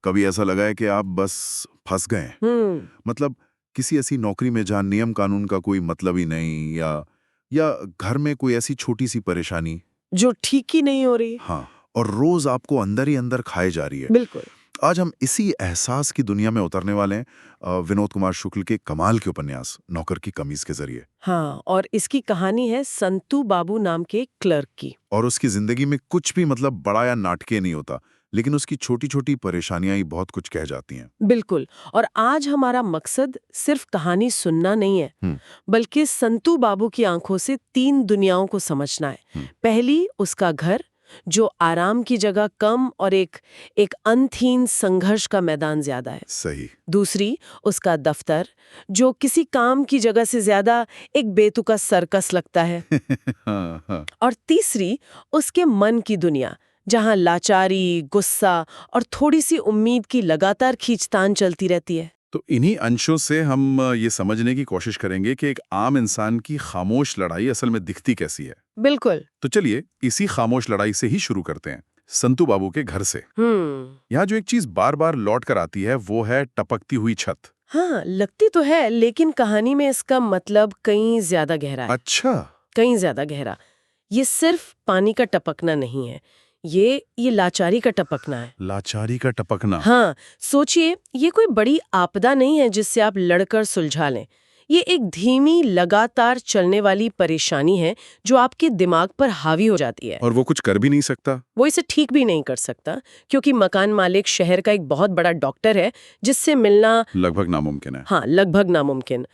कभी ऐसा लगा है कि आप बस फंस गए हैं? मतलब किसी ऐसी नौकरी में जहां नियम कानून का कोई मतलब ही नहीं, या घर में कोई ऐसी छोटी सी परेशानी जो ठीक ही नहीं हो रही। हाँ, और रोज आपको अंदर ही अंदर खाए जा रही है। बिल्कुल। आज हम इसी एहसास की दुनिया में उतरने वाले हैं विनोद कुमार शुक्ल के कमाल के उपन्यास नौकर की कमीज के जरिए। हाँ, और इसकी कहानी है संतू बाबू नाम के एक क्लर्क की। और उसकी जिंदगी में कुछ भी मतलब बड़ा या नाटकीय नहीं होता, लेकिन उसकी छोटी छोटी परेशानियां ही बहुत कुछ कह जाती हैं। बिल्कुल। और आज हमारा मकसद सिर्फ कहानी सुनना नहीं है, बल्कि संतू बाबू की आंखों से 3 दुनियाओं को समझना है। पहली, उसका घर, जो आराम की जगह कम और एक अंतहीन संघर्ष का मैदान ज्यादा है। सही। दूसरी, उसका दफ्तर, जो किसी काम की जगह से ज्यादा एक बेतुका सर्कस लगता है। हाँ, हाँ। और तीसरी, उसके मन की दुनिया, जहां लाचारी, गुस्सा और थोड़ी सी उम्मीद की लगातार खींचतान चलती रहती है। तो इन्हीं अंशों से हम ये समझने की कोशिश करेंगे कि एक आम इंसान की खामोश लड़ाई असल में दिखती कैसी है। बिल्कुल। तो चलिए इसी खामोश लड़ाई से ही शुरू करते हैं, संतू बाबू के घर से। यहाँ जो एक चीज बार बार लौट कर आती है वो है टपकती हुई छत। हाँ, लगती तो है, लेकिन कहानी में इसका मतलब कहीं ज्यादा गहरा है। अच्छा। कहीं ज्यादा गहरा। ये सिर्फ पानी का टपकना नहीं है, ये लाचारी का टपकना है। लाचारी का टपकना। हाँ, सोचिए, ये कोई बड़ी आपदा नहीं है जिससे आप लड़कर सुलझा लें। ये एक धीमी, लगातार चलने वाली परेशानी है जो आपके दिमाग पर हावी हो जाती है। और वो कुछ कर भी नहीं सकता। वो इसे ठीक भी नहीं कर सकता, क्योंकि मकान मालिक शहर का एक बहुत बड़ा डॉक्टर है जिससे मिलना लगभग नामुमकिन है। हाँ, लगभग नामुमकिन।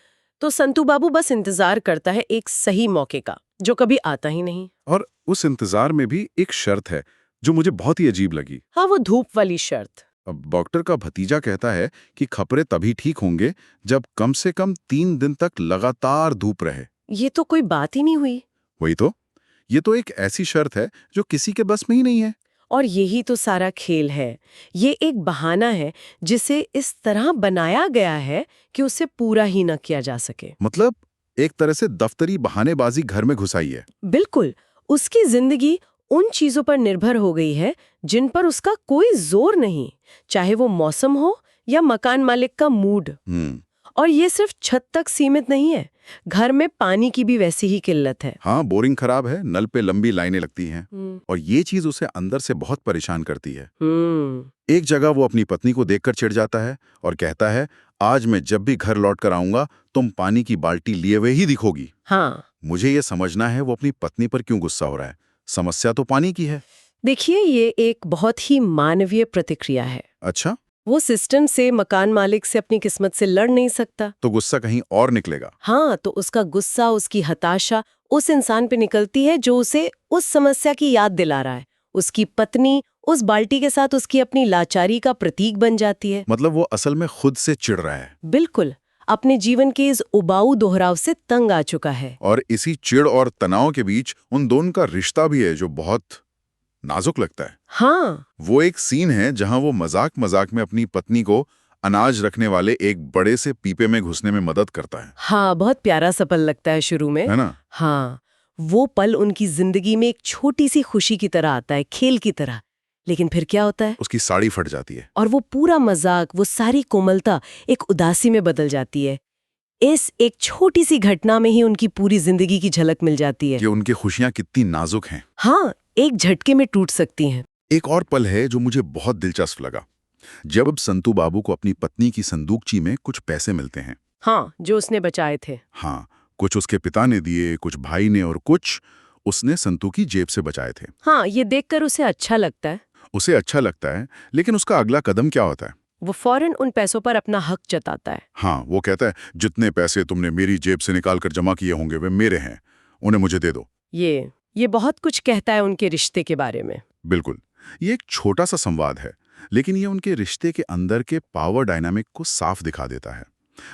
तो संतू बाबू बस इंतजार करता है एक सही मौके का, जो कभी आता ही नहीं। और उस इंतजार में भी एक शर्त है जो मुझे बहुत ही अजीब लगी। हाँ, वो धूप वाली शर्त। अब डॉक्टर का भतीजा कहता है कि खपरे तभी ठीक होंगे जब कम से कम 3 दिन तक लगातार धूप रहे। ये तो कोई बात ही नहीं हुई। वही तो, ये तो एक ऐसी शर्त है जो किसी के बस में ही नहीं है। और यही तो सारा खेल है। ये एक बहाना है जिसे इस तरह बनाया गया है कि उसे पूरा ही न किया जा सके। मतलब एक तरह से दफ्तरी बहानेबाजी घर में घुसाई है। बिल्कुल। उसकी जिंदगी उन चीजों पर निर्भर हो गई है जिन पर उसका कोई जोर नहीं, चाहे वो मौसम हो या मकान मालिक का मूड। और ये सिर्फ छत तक सीमित नहीं है, घर में पानी की भी वैसी ही किल्लत है। हाँ, बोरिंग खराब है, नल पे लंबी लाइनें लगती हैं। और ये चीज उसे अंदर से बहुत परेशान करती है। एक जगह वो अपनी पत्नी को देखकर चिढ़ जाता है और कहता है, आज मैं जब भी घर लौट कर आऊंगा तुम पानी की बाल्टी लिए हुए ही दिखोगी। हाँ। मुझे ये समझना है वो अपनी पत्नी पर क्यों गुस्सा हो रहा है। समस्या तो पानी की है। देखिए, ये एक बहुत ही मानवीय प्रतिक्रिया है। अच्छा। वो सिस्टम से, मकान मालिक से, अपनी किस्मत से लड़ नहीं सकता, तो गुस्सा कहीं और निकलेगा। हाँ, तो उसका गुस्सा, उसकी हताशा उस इंसान पे निकलती है जो उसे उस समस्या की याद दिला रहा है। उसकी पत्नी उस बाल्टी के साथ उसकी अपनी लाचारी का प्रतीक बन जाती है। मतलब वो असल में खुद से चिढ़ रहा है। बिल्कुल, अपने जीवन के इस उबाऊ दोहराव से तंग आ चुका है। और इसी चिढ़ और तनाव के बीच उन दोनों का रिश्ता भी है जो बहुत नाजुक लगता है। हाँ। वो एक सीन है जहां वो मजाक मजाक में अपनी पत्नी को अनाज रखने वाले एक बड़े से पीपे में घुसने में मदद करता है। हाँ, बहुत प्यारा सा पल लगता है शुरू में, है ना? हाँ, वो पल उनकी जिंदगी में एक छोटी सी खुशी की तरह आता है, खेल की तरह। लेकिन फिर क्या होता है? उसकी साड़ी फट जाती है। और वो पूरा मजाक, वो सारी कोमलता एक उदासी में बदल जाती है। इस एक छोटी सी घटना में ही उनकी पूरी जिंदगी की झलक मिल जाती है कि उनकी खुशियां कितनी नाजुक हैं। हाँ, एक झटके में टूट सकती हैं। एक और पल है जो मुझे बहुत दिलचस्प लगा, जब संतू बाबू को अपनी पत्नी की संदूकची में कुछ पैसे मिलते हैं। हाँ, जो उसने बचाए थे। हाँ, कुछ उसके पिता ने दिए, कुछ भाई ने, और कुछ उसने संतू की जेब से बचाए थे। हाँ, ये देखकर उसे अच्छा लगता है। उसे अच्छा लगता है, लेकिन उसका अगला कदम क्या होता है? वो फौरन उन पैसों पर अपना हक जताता है। हाँ, वो कहता है, जितने पैसे तुमने मेरी जेब से निकाल कर जमा किए होंगे वे मेरे हैं, उन्हें मुझे दे दो। ये बहुत कुछ कहता है उनके रिश्ते के बारे में। बिल्कुल, ये एक छोटा सा संवाद है, लेकिन ये उनके रिश्ते के अंदर के पावर डायनामिक को साफ दिखा देता है।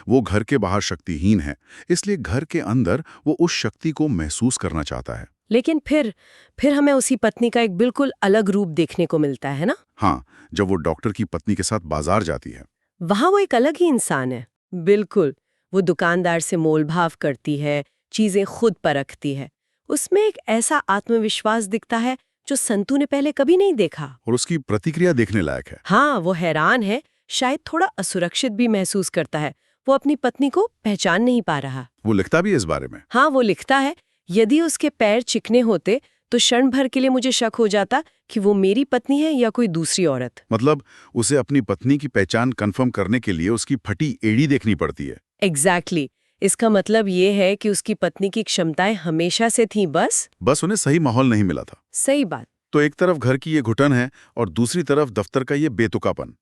वो घर के बाहर शक्तिहीन है, इसलिए घर के अंदर वो उस शक्ति को महसूस करना चाहता है। लेकिन फिर हमें उसी पत्नी का एक बिल्कुल अलग रूप देखने को मिलता है ना? हाँ, जब वो डॉक्टर की पत्नी के साथ बाजार जाती है। वहां वो एक अलग ही इंसान है। बिल्कुल, वो दुकानदार से मोलभाव करती है, चीजें खुद परखती है। उसमें एक ऐसा आत्मविश्वास दिखता है जो संतू ने पहले कभी नहीं देखा। और उसकी प्रतिक्रिया देखने लायक है। हाँ, वो हैरान है, शायद थोड़ा असुरक्षित भी महसूस करता है। वो अपनी पत्नी को पहचान नहीं पा रहा। वो लिखता भी है इस बारे में। हाँ, वो लिखता है, यदि उसके पैर चिकने होते तो क्षण भर के लिए मुझे शक हो जाता कि वो मेरी पत्नी है या कोई दूसरी औरत। मतलब उसे अपनी पत्नी की पहचान कंफर्म करने के लिए उसकी फटी एड़ी देखनी पड़ती है। एग्जैक्टली। इसका मतलब ये है कि उसकी पत्नी की क्षमताएं हमेशा से थीं, बस उन्हें सही माहौल नहीं मिला था। सही बात। तो एक तरफ घर की ये घुटन है और दूसरी तरफ दफ्तर का ये बेतुकापन।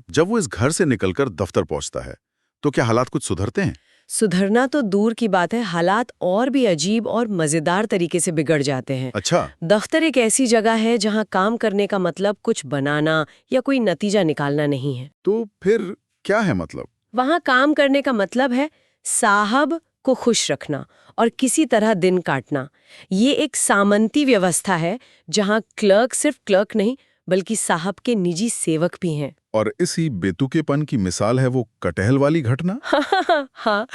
जब वो इस घर से निकलकर दफ्तर पहुंचता है तो क्या हालात कुछ सुधरते हैं? सुधरना तो दूर की बात है, हालात और भी अजीब और मजेदार तरीके से बिगड़ जाते हैं। अच्छा। दफ्तर एक ऐसी जगह है जहां काम करने का मतलब कुछ बनाना या कोई नतीजा निकालना नहीं है। तो फिर क्या है मतलब? वहां काम करने का मतलब है साहब को खुश रखना और किसी तरह दिन काटना। ये एक सामंती व्यवस्था है जहां क्लर्क सिर्फ क्लर्क नहीं बल्कि साहब के निजी सेवक भी हैं। और इसी बेतुकेपन की मिसाल है वो कटहल वाली घटना। हाँ।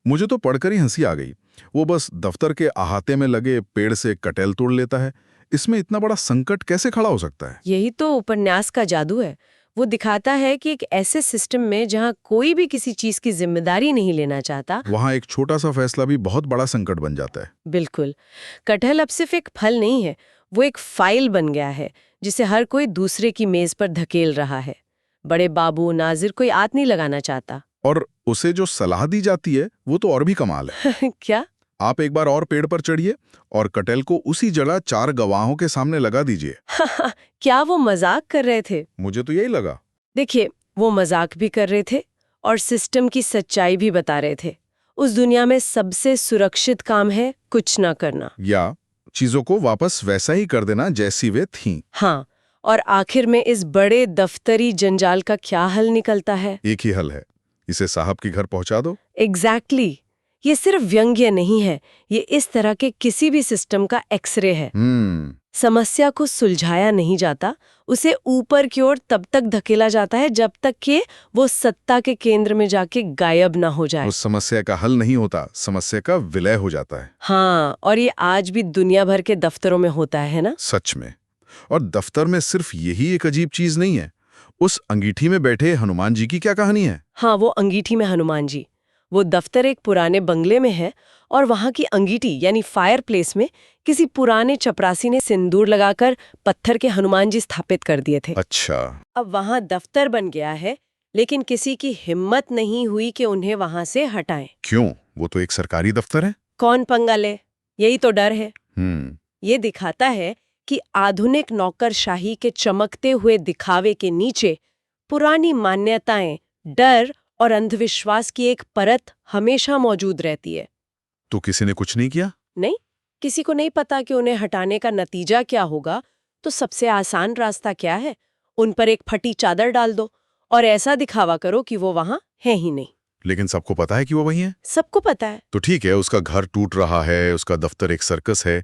मुझे तो पढ़कर ही हंसी आ गई। वो बस दफ्तर के अहाते में लगे पेड़ से कटहल तोड़ लेता है। इसमें इतना बड़ा संकट कैसे खड़ा हो सकता है? यही तो उपन्यास का जादू है। वो दिखाता है कि एक ऐसे सिस्टम में जहां कोई भी किसी चीज की जिम्मेदारी नहीं लेना चाहता, वहां एक छोटा सा फैसला भी बहुत बड़ा संकट बन जाता है। बिल्कुल। कटहल अब सिर्फ एक फल नहीं है, वो एक फाइल बन गया है जिसे हर कोई दूसरे की मेज पर धकेल रहा है। बड़े बाबू नाजिर कोई हाथ नहीं लगाना चाहता। और उसे जो सलाह दी जाती है वो तो और भी कमाल है। क्या? आप एक बार और पेड़ पर चढ़िए और कटहल को उसी जगह 4 गवाहों के सामने लगा दीजिए। क्या वो मजाक कर रहे थे? मुझे तो यही लगा। देखिए, वो मजाक भी कर रहे थे और सिस्टम की सच्चाई भी बता रहे थे। उस दुनिया में सबसे सुरक्षित काम है कुछ ना करना, या चीजों को वापस वैसा ही कर देना जैसी वे थीं। हाँ। और आखिर में इस बड़े दफ्तरी जंजाल का क्या हल निकलता है? एक ही हल है, इसे साहब के घर पहुंचा दो। एग्जैक्टली। ये सिर्फ व्यंग्य नहीं है, ये इस तरह के किसी भी सिस्टम का एक्सरे है। समस्या को सुलझाया नहीं जाता, उसे ऊपर की ओर तब तक धकेला जाता है जब तक कि वो सत्ता के केंद्र में जाके गायब ना हो जाए। उस समस्या का हल नहीं होता, समस्या का विलय हो जाता है। हाँ, और ये आज भी दुनिया भर के दफ्तरों में होता है ना? सच में। और दफ्तर में सिर्फ यही एक अजीब चीज नहीं है। उस अंगीठी में बैठे हनुमान जी की क्या कहानी है? हाँ, वो अंगीठी में हनुमान जी। वो दफ्तर एक पुराने बंगले में है और वहां की अंगीठी यानी फायर प्लेस में किसी पुराने चपरासी ने सिंदूर लगाकर पत्थर के हनुमान जी स्थापित कर दिए थे। अच्छा। अब वहां दफ्तर बन गया है, लेकिन किसी की हिम्मत नहीं हुई कि उन्हें वहां से हटाएं। क्यों? वो तो एक सरकारी दफ्तर है। कौन पंगा ले? यही तो डर है। हम्म। ये दिखाता है कि आधुनिक नौकरशाही के चमकते हुए दिखावे के नीचे पुरानी मान्यताएं, डर और अंधविश्वास की एक परत हमेशा मौजूद रहती है। तो किसी ने कुछ नहीं किया? नहीं, किसी को नहीं पता कि उन्हें हटाने का नतीजा क्या होगा। तो सबसे आसान रास्ता क्या है? उन पर एक फटी चादर डाल दो और ऐसा दिखावा करो कि वो वहां है ही नहीं। लेकिन सबको पता है कि वो वही है। सबको पता है। तो ठीक है, उसका घर टूट रहा है, उसका दफ्तर एक सर्कस है।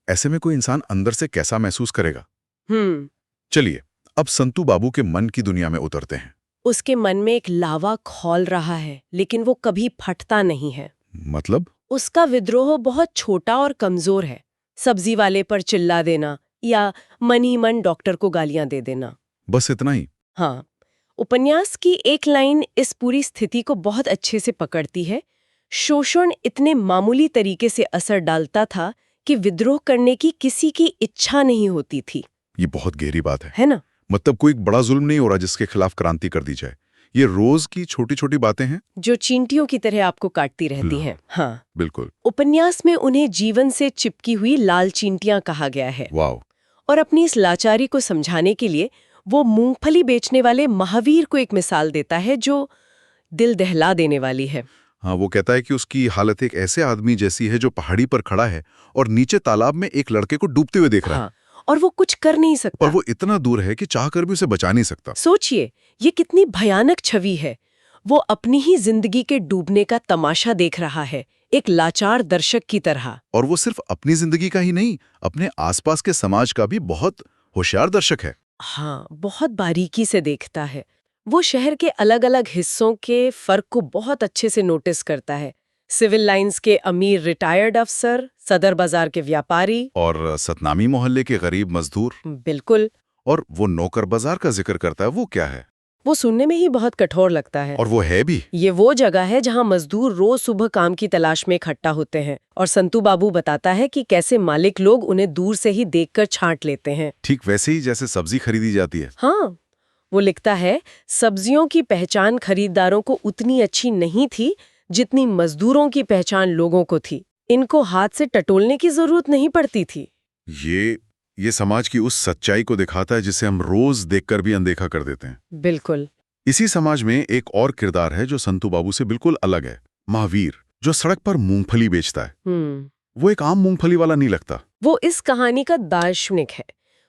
ऐसे में कोई इंसान अंदर से कैसा महसूस करेगा? चलिए, अब संतू बाबू के मन की दुनिया में उतरते हैं। उसके मन में एक लावा खौल रहा है, लेकिन वो कभी फटता नहीं है। मतलब? उसका विद्रोह बहुत छोटा और कमजोर है। सब्जी वाले पर चिल्ला देना या मन ही मन डॉक्टर को गालियां दे देना, बस इतना ही? हाँ। उपन्यास की एक लाइन इस पूरी स्थिति को बहुत अच्छे से पकड़ती है। शोषण इतने मामूली तरीके से असर डालता था कि विद्रोह करने की किसी की इच्छा नहीं होती थी। ये बहुत गहरी बात है ना? मतलब कोई बड़ा जुल्म नहीं हो रहा जिसके खिलाफ क्रांति कर दी जाए। ये रोज की छोटी छोटी बातें हैं जो चींटियों की तरह आपको काटती रहती हैं। हाँ, बिल्कुल। उपन्यास में उन्हें जीवन से चिपकी हुई लाल चींटियां कहा गया है। वाव। और अपनी इस लाचारी को समझाने के लिए वो मूंगफली बेचने वाले महावीर को एक मिसाल देता है जो दिल दहला देने वाली है। हाँ, वो कहता है कि उसकी हालत एक ऐसे आदमी जैसी है जो पहाड़ी पर खड़ा है और नीचे तालाब में एक लड़के को डूबते हुए देख रहा है। और वो कुछ कर नहीं सकता। और वो इतना दूर है कि चाहकर भी उसे बचा नहीं सकता। सोचिए, ये कितनी भयानक छवि है। वो अपनी ही जिंदगी के डूबने का तमाशा देख रहा है, एक लाचार दर्शक की तरह। और वो सिर्फ अपनी जिंदगी का ही नहीं, अपने आसपास के समाज का भी बहुत होशियार दर्शक है। हाँ, बहुत बारीकी से देखता है। वो शहर के अलग अलग हिस्सों के फर्क को बहुत अच्छे से नोटिस करता है। सिविल लाइंस के अमीर रिटायर्ड अफसर, सदर बाजार के व्यापारी। और सतनामी मोहल्ले के गरीब मजदूर। बिल्कुल। और वो नौकर बाजार का जिक्र करता है, वो क्या है? वो सुनने में ही बहुत कठोर लगता है। और वो है भी। ये वो जगह है जहाँ मजदूर रोज सुबह काम की तलाश में इकट्ठा होते हैं, और संतू बाबू बताता है कि कैसे मालिक लोग उन्हें दूर से ही देखकर छांट लेते हैं। ठीक वैसे ही जैसे सब्जी खरीदी जाती है। हाँ, वो लिखता है, सब्जियों की पहचान खरीदारों को उतनी अच्छी नहीं थी जितनी मजदूरों की पहचान लोगों को थी। इनको हाथ से टटोलने की जरूरत नहीं पड़ती थी। ये समाज की उस सच्चाई को दिखाता है जिसे हम रोज देखकर भी अनदेखा कर देते हैं। बिल्कुल। इसी समाज में एक और किरदार है जो संतू बाबू से बिल्कुल अलग है, महावीर, जो सड़क पर मूंगफली बेचता है। वो एक आम मूंगफली वाला नहीं लगता। वो इस कहानी का दार्शनिक है।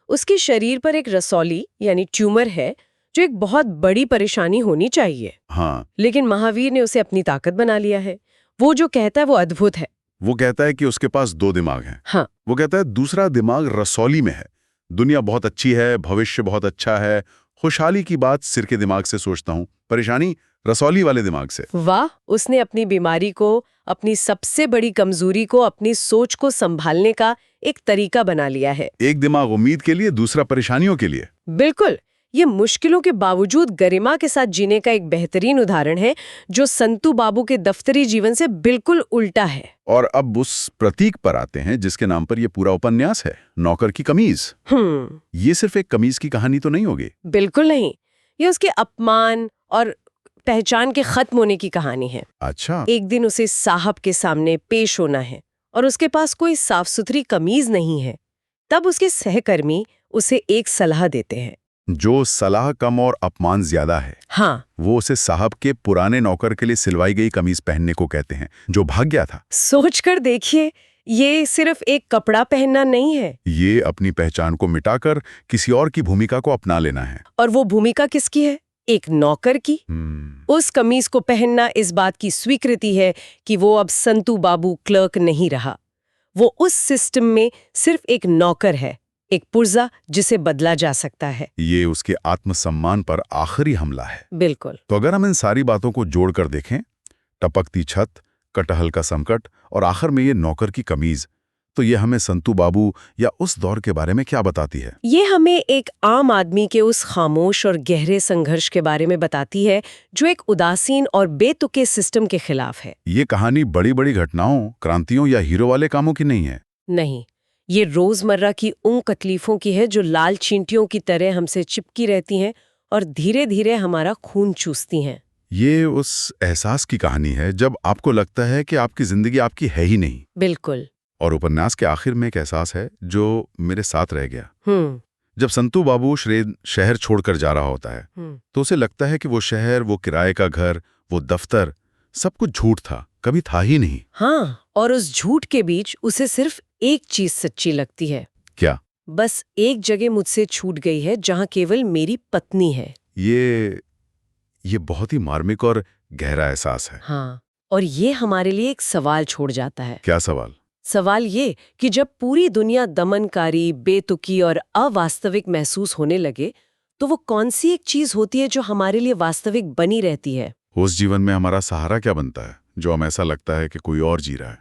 उसके शरीर पर एक रसौली यानी ट्यूमर है, जो एक बहुत बड़ी परेशानी होनी चाहिए। हाँ। लेकिन महावीर ने उसे अपनी ताकत बना लिया है। वो जो कहता है वो अद्भुत है। वो कहता है कि उसके पास 2 दिमाग हैं। हाँ। वो कहता है दूसरा दिमाग रसौली में है। दुनिया बहुत अच्छी है, भविष्य बहुत अच्छा है, खुशहाली की बात सिर के दिमाग से सोचता हूँ, परेशानी रसौली वाले दिमाग से। वाह, उसने अपनी बीमारी को, अपनी सबसे बड़ी कमजोरी को, अपनी सोच को संभालने का एक तरीका बना लिया है। एक दिमाग उम्मीद के लिए, दूसरा परेशानियों के लिए। बिल्कुल। ये मुश्किलों के बावजूद गरिमा के साथ जीने का एक बेहतरीन उदाहरण है, जो संतू बाबू के दफ्तरी जीवन से बिल्कुल उल्टा है। और अब उस प्रतीक पर आते हैं जिसके नाम पर यह पूरा उपन्यास है, नौकर की कमीज। ये सिर्फ एक कमीज की कहानी तो नहीं होगी? बिल्कुल नहीं। ये उसके अपमान और पहचान के खत्म होने की कहानी है। अच्छा। एक दिन उसे साहब के सामने पेश होना है और उसके पास कोई साफ सुथरी कमीज नहीं है। तब उसके सहकर्मी उसे एक सलाह देते हैं, जो सलाह कम और अपमान ज्यादा है। हाँ। वो उसे साहब के पुराने नौकर के लिए सिलवाई गई कमीज पहनने को कहते हैं, जो भाग गया था। सोचकर देखिए, ये सिर्फ एक कपड़ा पहनना नहीं है। ये अपनी पहचान को मिटाकर किसी और की भूमिका को अपना लेना है। और वो भूमिका किसकी है? एक नौकर की। उस कमीज को पहनना इस बात की स्वीकृति है कि वो अब संतू बाबू क्लर्क नहीं रहा। वो उस सिस्टम में सिर्फ एक नौकर है, एक पुर्जा जिसे बदला जा सकता है। ये उसके आत्मसम्मान पर आखिरी हमला है। बिल्कुल। तो अगर हम इन सारी बातों को जोड़कर देखें, टपकती छत, कटहल का संकट और आखिर में ये नौकर की कमीज, तो ये हमें संतू बाबू या उस दौर के बारे में क्या बताती है? ये हमें एक आम आदमी के उस खामोश और गहरे संघर्ष के बारे में बताती है जो एक उदासीन और बेतुके सिस्टम के खिलाफ है। ये कहानी बड़ी बड़ी घटनाओं, क्रांतियों या हीरो वाले कामों की नहीं है। नहीं, ये रोजमर्रा की उन तकलीफों की है जो लाल चींटियों की तरह हमसे चिपकी रहती हैं और धीरे धीरे हमारा खून चूसती हैं। ये उस एहसास की कहानी है जब आपको लगता है कि आपकी जिंदगी आपकी है ही नहीं। बिल्कुल। और उपन्यास के आखिर में एक एहसास है जो मेरे साथ रह गया। जब संतू बाबू शहर छोड़कर जा रहा होता है, तो उसे लगता है कि वो शहर, वो किराए का घर, वो दफ्तर, सब कुछ झूठ था, कभी था ही नहीं। हाँ, और उस झूठ के बीच उसे सिर्फ एक चीज सच्ची लगती है। क्या? बस एक जगह मुझसे छूट गई है जहाँ केवल मेरी पत्नी है। ये बहुत ही मार्मिक और गहरा एहसास है। हाँ, और ये हमारे लिए एक सवाल छोड़ जाता है। क्या सवाल? सवाल ये कि जब पूरी दुनिया दमनकारी, बेतुकी और अवास्तविक महसूस होने लगे, तो वो कौन सी एक चीज होती है जो हमारे लिए वास्तविक बनी रहती है? उस जीवन में हमारा सहारा क्या बनता है जो हमें ऐसा लगता है कि कोई और जी रहा है?